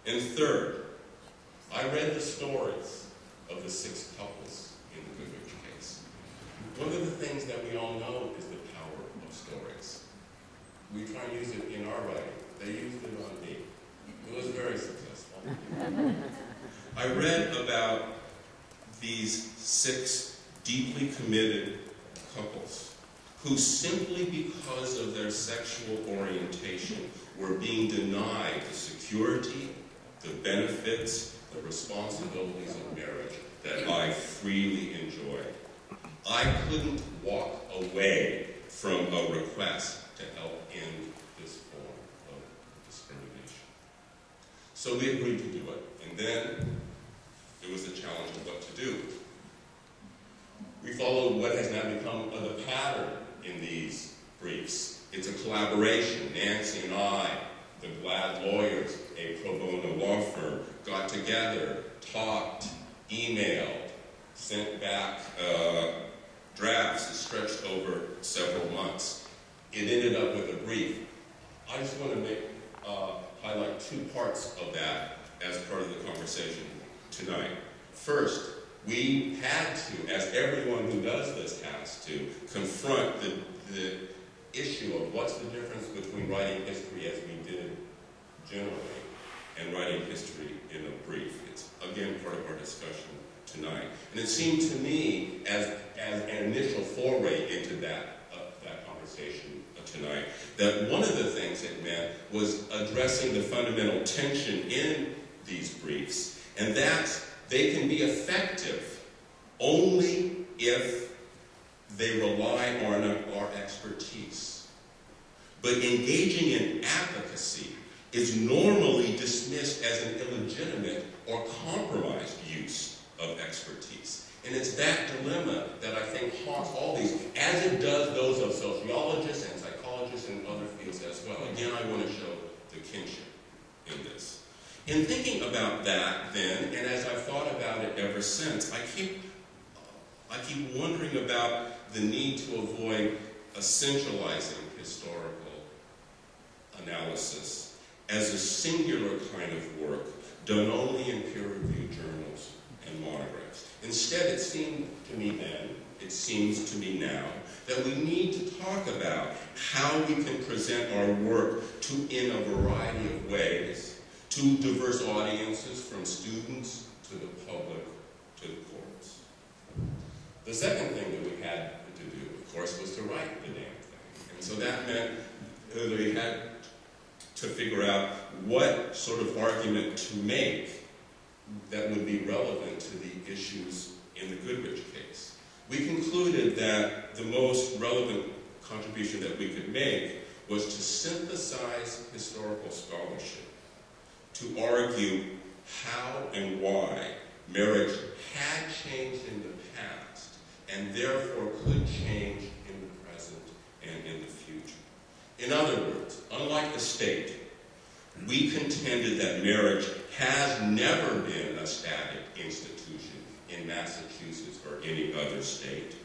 And third, I read the stories of the 6 couples in the Goodrich case. One of the things that we all know is the power of stories. We try and use it in our writing. They used it on me. It was very successful. I read about these 6 deeply committed couples who simply because of their sexual orientation were being denied the security, the benefits, the responsibilities of marriage that I freely enjoyed. I couldn't walk away from a request to help end this form of discrimination. So we agreed to do it, and then it was the challenge of what to do. We followed what has now become the pattern in these briefs. It's a collaboration. Nancy and I, the GLAD lawyers, a pro bono law firm, got together, talked, emailed, sent back drafts that stretched over several months. It ended up with a brief. I just want to highlight 2 parts of that as part of the conversation tonight. First, we had to, as everyone who does this has to, confront the issue of what's the difference between writing history as we did generally and writing history in a brief. It's, again, part of our discussion tonight. And it seemed to me, as an initial foray into that conversation tonight, that one of the things it meant was addressing the fundamental tension in these briefs, and that they can be effective only if they rely on our expertise. But engaging in advocacy is normally dismissed as an illegitimate or compromised use of expertise. And it's that dilemma that I think haunts all these, as it does those of sociologists and psychologists and other fields as well. Again, I want to show the kinship in this. In thinking about that then, and as I've thought about it ever since, I keep wondering about the need to avoid essentializing historical analysis as a singular kind of work done only in peer-reviewed journals and monographs. Instead, it seemed to me then, it seems to me now, that we need to talk about how we can present our work in a variety of ways to diverse audiences, from students to the public to the courts. The second thing that we had to do, of course, was to write the damn thing. And so that meant that we had to figure out what sort of argument to make that would be relevant to the issues in the Goodrich case. We concluded that the most relevant contribution that we could make was to synthesize historical scholarship, to argue how and why marriage had changed in the past and therefore could change in the present and in the future. In other words, unlike the state, we contended that marriage has never been a static institution in Massachusetts or any other state.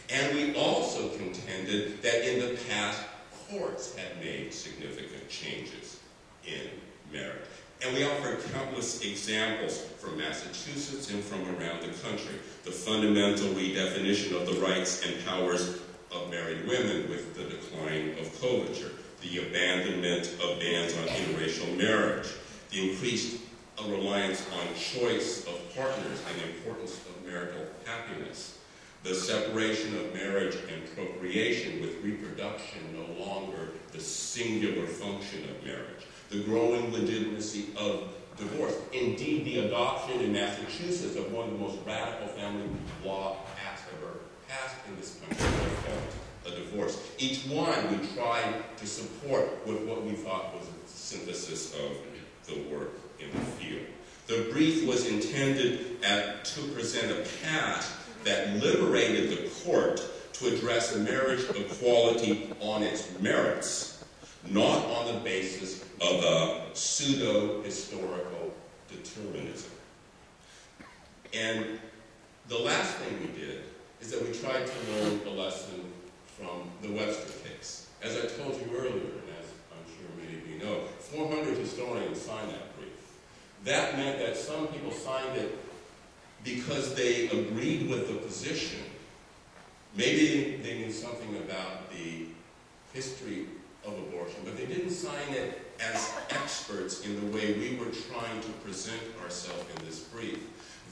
And we also contended that in the past, courts had made significant changes in marriage. And we offered countless examples from Massachusetts and from around the country. The fundamental redefinition of the rights and powers of married women with the decline of coverture, the abandonment of bans on interracial marriage, the increased reliance on choice of partners and the importance of marital happiness, the separation of marriage and procreation with reproduction no longer the singular function of marriage, the growing legitimacy of divorce, indeed the adoption in Massachusetts of one of the most radical family law acts ever passed in this country, a divorce. Each one we tried to support with what we thought was a synthesis of the work in the field. The brief was intended to present a path that liberated the court to address marriage equality on its merits, not on the basis of a pseudo-historical determinism. And the last thing we did is that we tried to learn a lesson from the Webster case. As I told you earlier, and as I'm sure many of you know, 400 historians signed that brief. that meant that some people signed it because they agreed with the position. Maybe they knew something about the history of abortion, but they didn't sign it as experts in the way we were trying to present ourselves in this brief.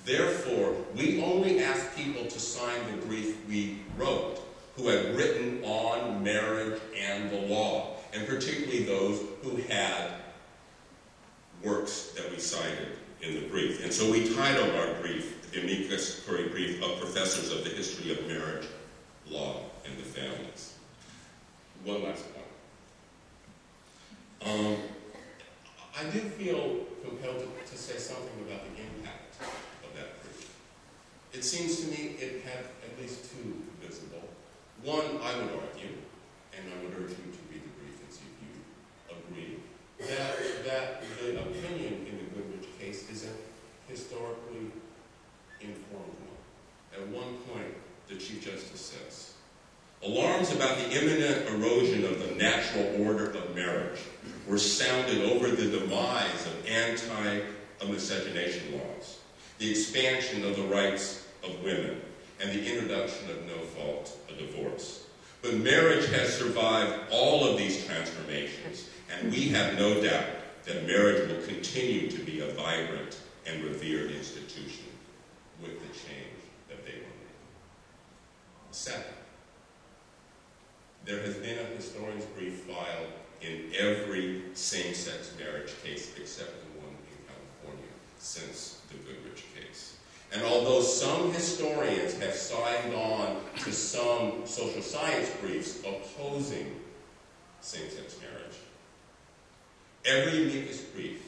Therefore, we only asked people to sign the brief we wrote, who had written on marriage and the law, and particularly those who had works that we cited in the brief. And so we titled our brief, the amicus curiae brief of professors of the history of marriage, law, and the families. One last point. I do feel compelled to say something about the impact of that brief. It seems to me it had at least two visible. One, I would argue, and I would urge you to read the brief and see if you agree, that the opinion in the Goodrich case is a historically informed one. At one point, the Chief Justice says, "Alarms about the imminent erosion of the natural order of marriage were sounded over the demise of anti-miscegenation laws, the expansion of the rights of women, and the introduction of no-fault divorce. But marriage has survived all of these transformations, and we have no doubt that marriage will continue to be a vibrant and revered institution with the change that they will make." Second, there has been a historian's brief filed in every same-sex marriage case except the one in California since the Goodrich case. And although some historians have signed on to some social science briefs opposing same-sex marriage, every amicus brief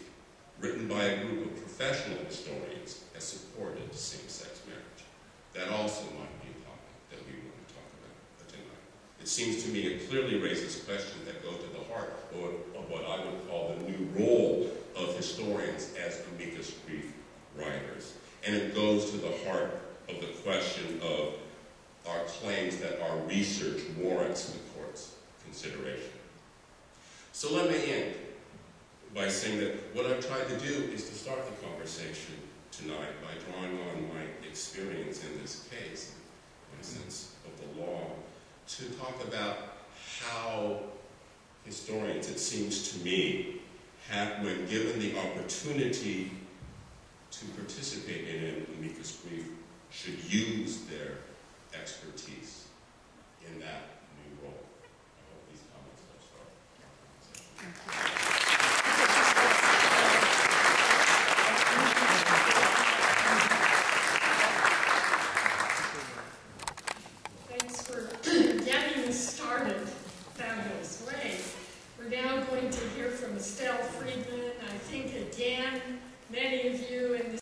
written by a group of professional historians has supported same-sex marriage. That also might be a topic that we want to talk about tonight. It seems to me it clearly raises questions that go to the heart of what I would call the new role of historians as amicus brief writers. And it goes to the heart of the question of our claims that our research warrants the court's consideration. So let me end by saying that what I've tried to do is to start the conversation tonight by drawing on my experience in this case, my sense of the law, to talk about how historians, it seems to me, have, when given the opportunity to participate in an amicus brief, should use their expertise in that new role. I hope these comments will start our conversation. Thanks for getting us started. Fabulous way. We're now going to hear from Estelle Friedman. I think, again, many of you in this